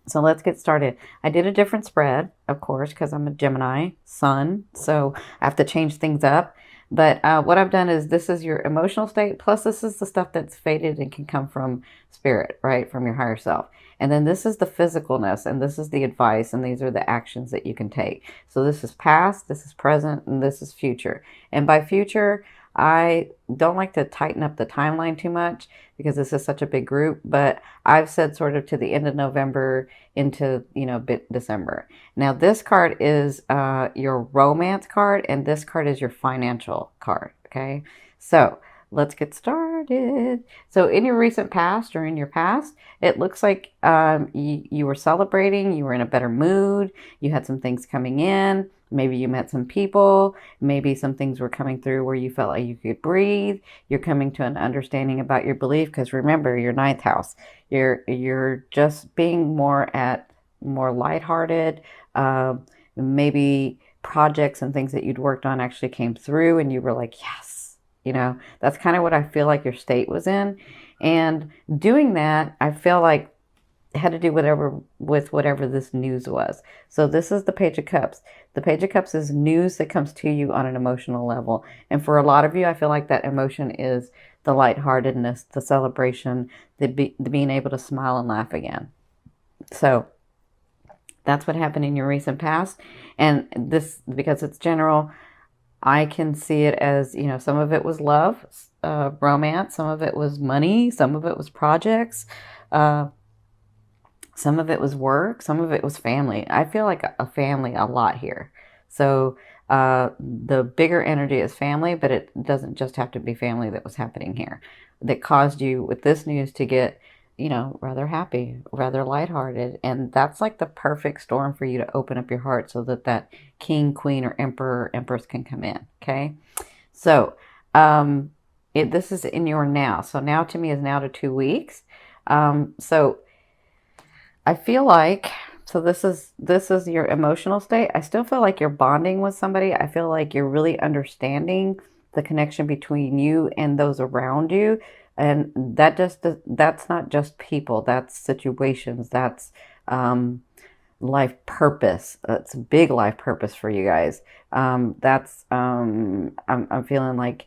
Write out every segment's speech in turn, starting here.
So let's get started. I did a different spread, of course, because I'm a Gemini sun, so I have to change things up. But what I've done is this is your emotional state, plus this is the stuff that's faded and can come from spirit, right? From your higher self. And then this is the physicalness, and this is the advice, and these are the actions that you can take. So this is past, this is present, and this is future. And by future, I don't like to tighten up the timeline too much because this is such a big group, but I've said sort of to the end of November into, bit December. Now this card is your romance card, and this card is your financial card. Okay, so let's get started. So in your recent past or in your past, it looks like you were celebrating, you were in a better mood, you had some things coming in. Maybe you met some people. Maybe some things were coming through where you felt like you could breathe. You're coming to an understanding about your belief because remember, your ninth house. You're just being more lighthearted. Uh, Maybe projects and things that you'd worked on actually came through, and you were like, yes. That's kind of what I feel like your state was in. And doing that, I feel like had to do whatever this news was. So this is the Page of Cups. The Page of Cups is news that comes to you on an emotional level. And for a lot of you, I feel like that emotion is the lightheartedness, the celebration, the being able to smile and laugh again. So that's what happened in your recent past. And this, because it's general, I can see it as, some of it was love, romance, some of it was money, some of it was projects. Some of it was work, some of it was family. I feel like a family a lot here. So the bigger energy is family, but it doesn't just have to be family that was happening here. That caused you with this news to get, rather happy, rather lighthearted. And that's like the perfect storm for you to open up your heart so that that king, queen, or emperor, or empress can come in. Okay. So this is in your now. So now to me is now to 2 weeks. So I feel like this is your emotional state. I still feel like you're bonding with somebody. I feel like you're really understanding the connection between you and those around you. And that's not just people, that's situations, that's life purpose. That's a big life purpose for you guys. I'm feeling like,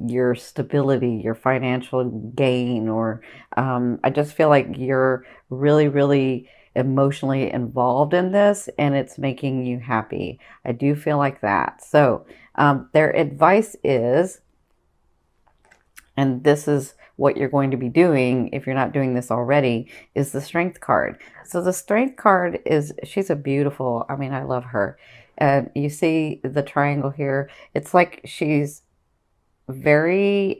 your stability, your financial gain, or I just feel like you're really, really emotionally involved in this and it's making you happy. I do feel like that. So, their advice is, and this is what you're going to be doing if you're not doing this already, is the strength card. So the strength card is, she's a beautiful, I mean, I love her. And you see the triangle here. It's like she's very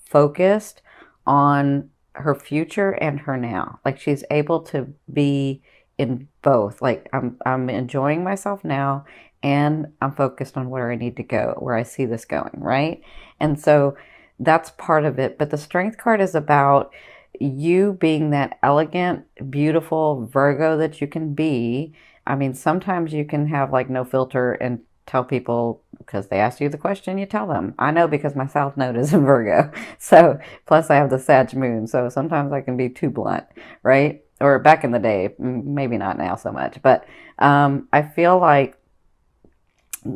focused on her future and her now. Like she's able to be in both. Like I'm enjoying myself now and I'm focused on where I need to go, where I see this going, right? And so that's part of it. But the strength card is about you being that elegant, beautiful Virgo that you can be. I mean, sometimes you can have like no filter and tell people because they ask you the question, you tell them. I know because my South Node is in Virgo. So, plus I have the Sag moon. So sometimes I can be too blunt, right? Or back in the day, maybe not now so much. But I feel like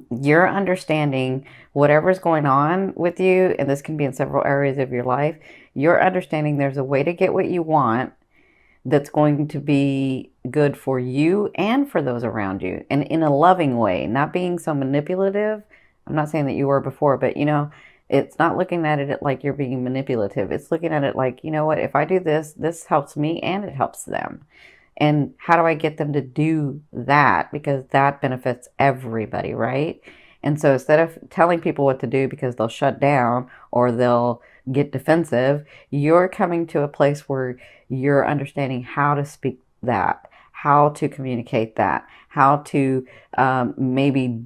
you're understanding whatever's going on with you, and this can be in several areas of your life, you're understanding there's a way to get what you want that's going to be good for you and for those around you, and in a loving way, not being so manipulative. I'm not saying that you were before, but it's not looking at it like you're being manipulative. It's looking at it like, you know what, if I do this, this helps me and it helps them. And how do I get them to do that? Because that benefits everybody, right? And so instead of telling people what to do because they'll shut down or they'll get defensive, you're coming to a place where you're understanding how to speak that, how to communicate that, how to maybe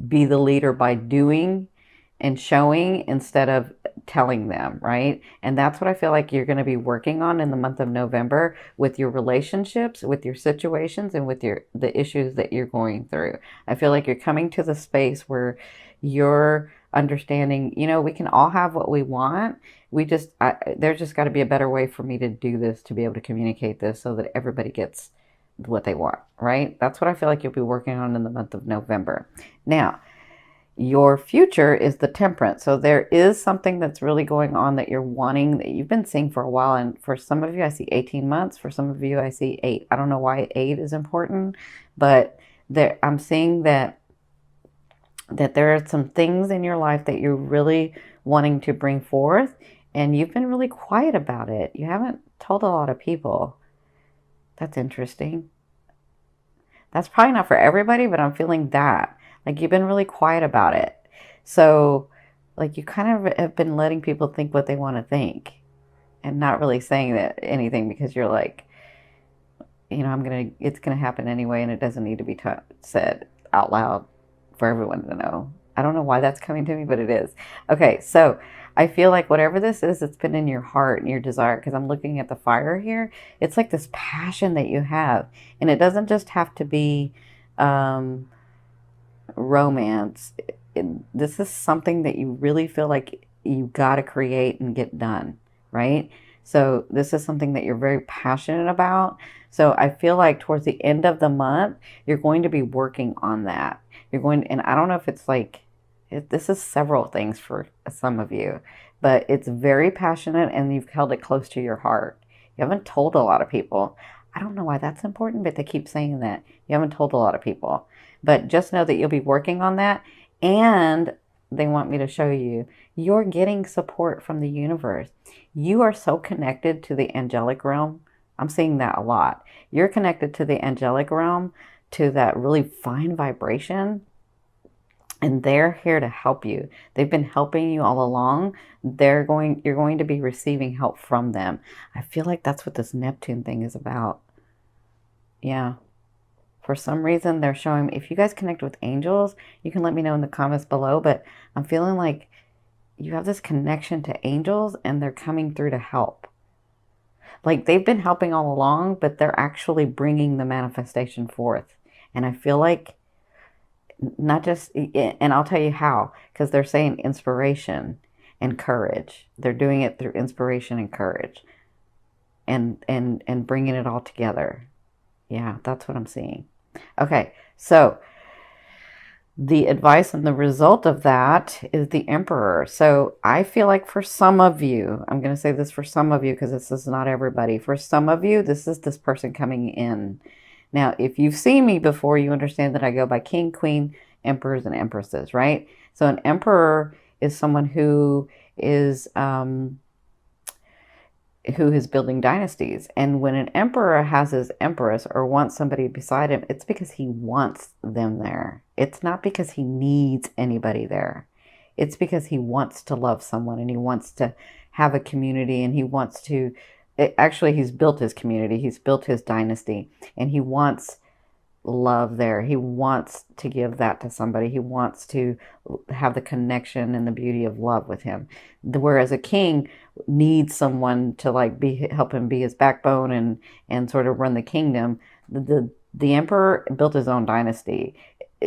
be the leader by doing and showing instead of telling them, right? And that's what I feel like you're going to be working on in the month of November with your relationships, with your situations, and with the issues that you're going through. I feel like you're coming to the space where you're understanding, we can all have what we want. There's just got to be a better way for me to do this, to be able to communicate this so that everybody gets what they want, right? That's what I feel like you'll be working on in the month of November. Now, your future is the temperance. So there is something that's really going on that you're wanting, that you've been seeing for a while. And for some of you, I see 18 months. For some of you, I see 8. I don't know why 8 is important, but I'm seeing that there are some things in your life that you're really wanting to bring forth, and you've been really quiet about it. You haven't told a lot of people. That's interesting. That's probably not for everybody, but I'm feeling that. Like, you've been really quiet about it. So, like, you kind of have been letting people think what they want to think and not really saying anything, because you're like, it's gonna happen anyway, and it doesn't need to be said out loud for everyone to know. I don't know why that's coming to me, but it is. Okay, so I feel like whatever this is, it's been in your heart and your desire, because I'm looking at the fire here. It's like this passion that you have, and it doesn't just have to be romance. This is something that you really feel like you got to create and get done, right? So this is something that you're very passionate about. So I feel like towards the end of the month, you're going to be working on that. And I don't know if it's like, this is several things for some of you, but it's very passionate, and you've held it close to your heart. You haven't told a lot of people. I don't know why that's important, but they keep saying that. You haven't told a lot of people. But just know that you'll be working on that. And they want me to show you, you're getting support from the universe. You are so connected to the angelic realm. I'm seeing that a lot. You're connected to the angelic realm, to that really fine vibration. And they're here to help you. They've been helping you all along. You're going to be receiving help from them. I feel like that's what this Neptune thing is about. Yeah. For some reason, they're showing, if you guys connect with angels, you can let me know in the comments below, but I'm feeling like you have this connection to angels, and they're coming through to help. Like, they've been helping all along, but they're actually bringing the manifestation forth. And I feel like, not just, and I'll tell you how, because they're saying inspiration and courage. They're doing it through inspiration and courage, and bringing it all together. Yeah, that's what I'm seeing. Okay, so the advice and the result of that is the Emperor. So I feel like for some of you, I'm going to say this for some of you, because this is not everybody. For some of you, this is this person coming in. Now, if you've seen me before, you understand that I go by King, Queen, Emperors, and Empresses, right? So an Emperor is someone who is building dynasties. And when an emperor has his empress or wants somebody beside him, it's because he wants them there. It's not because he needs anybody there. It's because he wants to love someone, and he wants to have a community, and he wants to, actually, he's built his community, he's built his dynasty, and he wants love there. He wants to give that to somebody. He wants to have the connection and the beauty of love with him. Whereas a king needs someone to like help him be his backbone and sort of run the kingdom. The emperor built his own dynasty,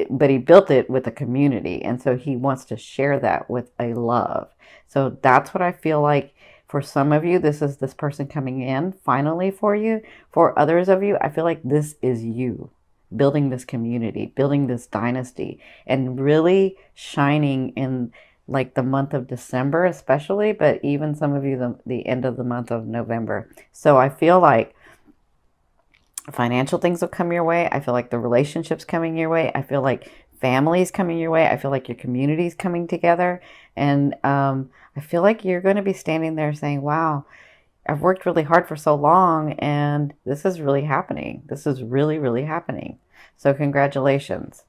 but he built it with a community, and so he wants to share that with a love. So that's what I feel like. For some of you, this is this person coming in finally for you. For others of you, I feel like this is you building this community, building this dynasty, and really shining in like the month of December especially, but even some of you the end of the month of November. So I feel like financial things will come your way. I feel like the relationships coming your way. I feel like families coming your way. I feel like your community's coming together. And I feel like you're going to be standing there saying, wow, I've worked really hard for so long, and this is really happening. This is really, really happening. So congratulations.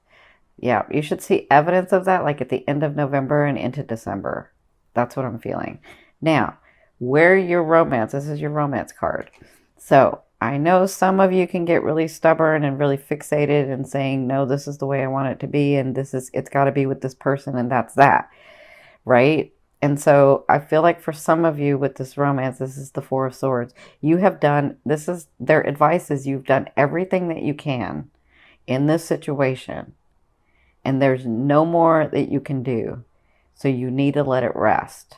Yeah, you should see evidence of that like at the end of November and into December. That's what I'm feeling. Now, where your romance, this is your romance card. So I know some of you can get really stubborn and really fixated and saying, no, this is the way I want it to be, and it's got to be with this person, and that's that, right? And so I feel like for some of you with this romance, this is the Four of Swords. This is their advice, is you've done everything that you can in this situation, and there's no more that you can do. So you need to let it rest.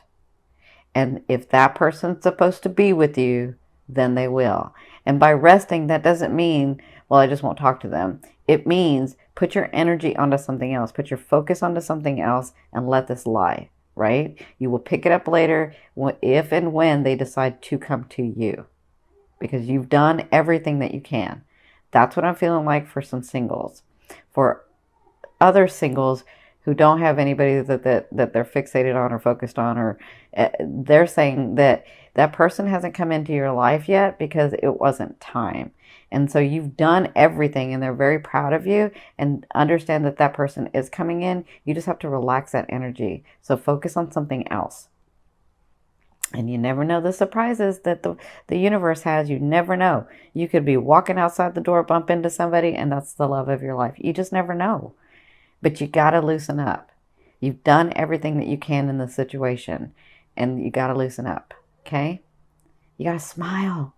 And if that person's supposed to be with you, then they will. And by resting, that doesn't mean, well, I just won't talk to them. It means put your energy onto something else, put your focus onto something else, and let this lie, right? You will pick it up later if and when they decide to come to you, because you've done everything that you can. That's what I'm feeling like for some singles. For other singles who don't have anybody that they're fixated on or focused on, or they're saying that that person hasn't come into your life yet because it wasn't time. And so you've done everything and they're very proud of you, and understand that that person is coming in. You just have to relax that energy. So focus on something else. And you never know the surprises that the universe has. You never know. You could be walking outside the door, bump into somebody, and that's the love of your life. You just never know. But you got to loosen up. You've done everything that you can in the situation, and you got to loosen up, okay? You got to smile,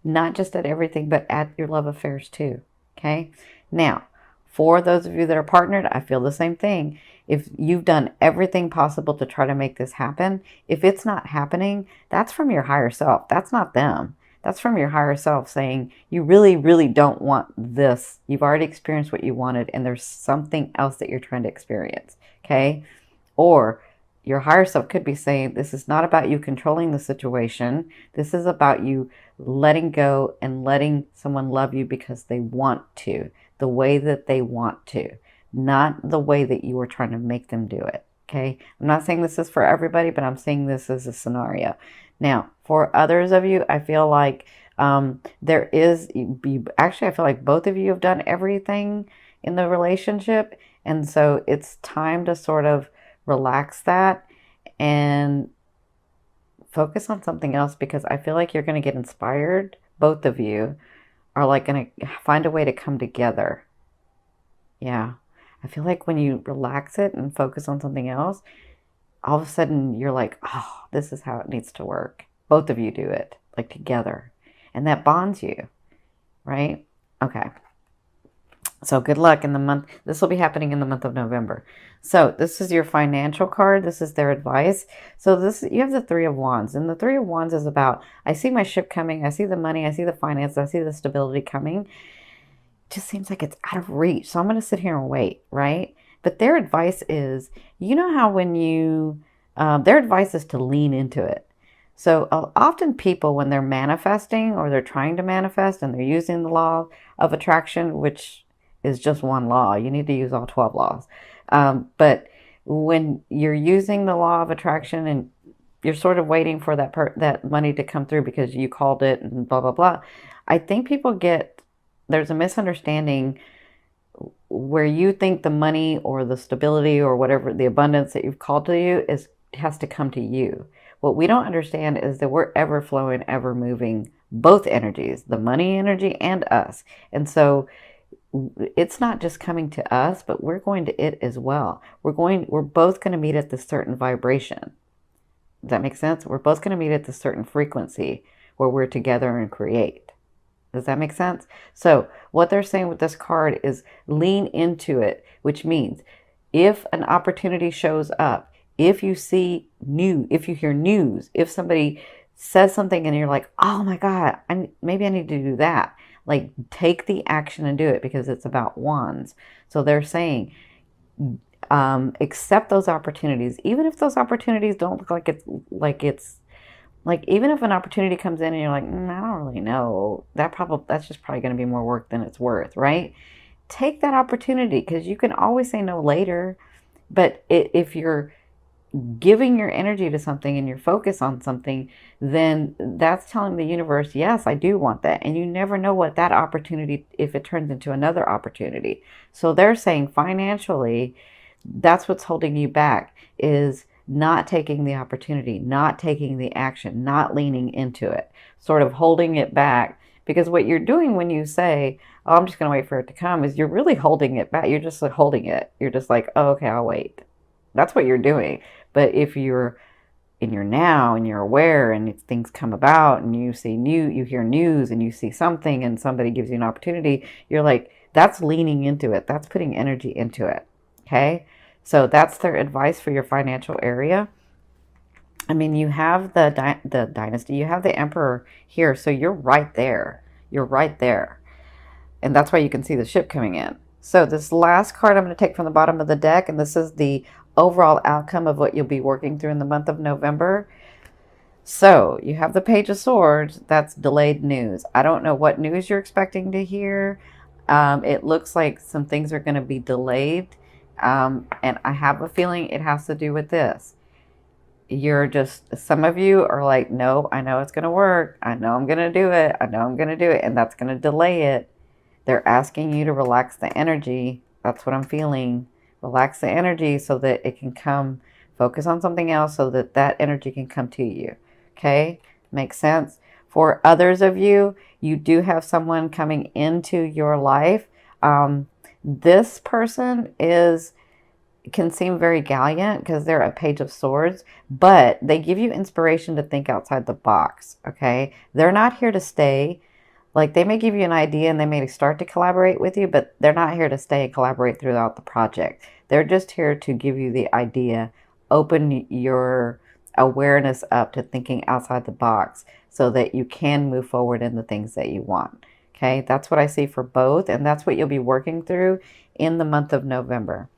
not just at everything, but at your love affairs too, okay? Now, for those of you that are partnered, I feel the same thing. If you've done everything possible to try to make this happen, if it's not happening, that's from your higher self. That's not them. That's from your higher self saying, you really, really don't want this. You've already experienced what you wanted, and there's something else that you're trying to experience, okay? Or your higher self could be saying, this is not about you controlling the situation. This is about you letting go and letting someone love you because they want to, the way that they want to, not the way that you were trying to make them do it, okay? I'm not saying this is for everybody, but I'm saying this as a scenario. Now, for others of you, I feel like there is, actually, I feel like both of you have done everything in the relationship. And so it's time to sort of relax that and focus on something else, because I feel like you're going to get inspired. Both of you are like going to find a way to come together. Yeah. I feel like when you relax it and focus on something else, all of a sudden you're like, oh, this is how it needs to work. Both of you do it, like together. And that bonds you, right? Okay. So good luck in the month. This will be happening in the month of November. So this is your financial card. This is their advice. So this, you have the Three of Wands. And the Three of Wands is about, I see my ship coming. I see the money. I see the finance. I see the stability coming. It just seems like it's out of reach. So I'm going to sit here and wait, right? But their advice is, you know how when you, their advice is to lean into it. So often people, when they're manifesting or they're trying to manifest and they're using the law of attraction, which is just one law, you need to use all 12 laws. But when you're using the law of attraction and you're sort of waiting for that money to come through because you called it and blah, blah, blah, I think people there's a misunderstanding where you think the money or the stability or whatever, the abundance that you've called to you has to come to you. What we don't understand is that we're ever flowing, ever moving, both energies, the money energy and us. And so it's not just coming to us, but we're going to it as well. We're both going to meet at this certain vibration. Does that make sense? We're both going to meet at this certain frequency where we're together and create. Does that make sense? So what they're saying with this card is lean into it, which means if an opportunity shows up, if you see news, if you hear news, if somebody says something and you're like, oh my God, maybe I need to do that. Like, take the action and do it, because it's about wands. So they're saying, accept those opportunities, even if those opportunities don't look like even if an opportunity comes in and you're like, I don't really know, that's just probably going to be more work than it's worth, right? Take that opportunity, because you can always say no later. But if you're giving your energy to something and your focus on something, then that's telling the universe, yes, I do want that. And you never know what that opportunity, if it turns into another opportunity. So they're saying financially, that's what's holding you back, is not taking the opportunity, not taking the action, not leaning into it, sort of holding it back. Because what you're doing when you say, oh, I'm just going to wait for it to come, is you're really holding it back. You're just like holding it. You're just like, oh, okay, I'll wait. That's what you're doing. But if you're in your now and you're aware and if things come about and you hear news and you see something and somebody gives you an opportunity, you're like, that's leaning into it. That's putting energy into it. Okay. So that's their advice for your financial area. I mean, you have the dynasty, you have the emperor here, so you're right there. You're right there. And that's why you can see the ship coming in. So this last card I'm going to take from the bottom of the deck, and this is the overall outcome of what you'll be working through in the month of November. So you have the Page of Swords. That's delayed news. I don't know what news you're expecting to hear. It looks like some things are going to be delayed. And I have a feeling it has to do with this. You're just, some of you are like, no, I know it's going to work. I know I'm going to do it. I know I'm going to do it. And that's going to delay it. They're asking you to relax the energy. That's what I'm feeling. Relax the energy so that it can come. Focus on something else so that that energy can come to you. Okay? Makes sense? For others of you, you do have someone coming into your life. This person can seem very gallant because they're a Page of Swords, but they give you inspiration to think outside the box. Okay? They're not here to stay. Like, they may give you an idea and they may start to collaborate with you, but they're not here to stay and collaborate throughout the project. They're just here to give you the idea, open your awareness up to thinking outside the box so that you can move forward in the things that you want. Okay, that's what I see for both, and that's what you'll be working through in the month of November.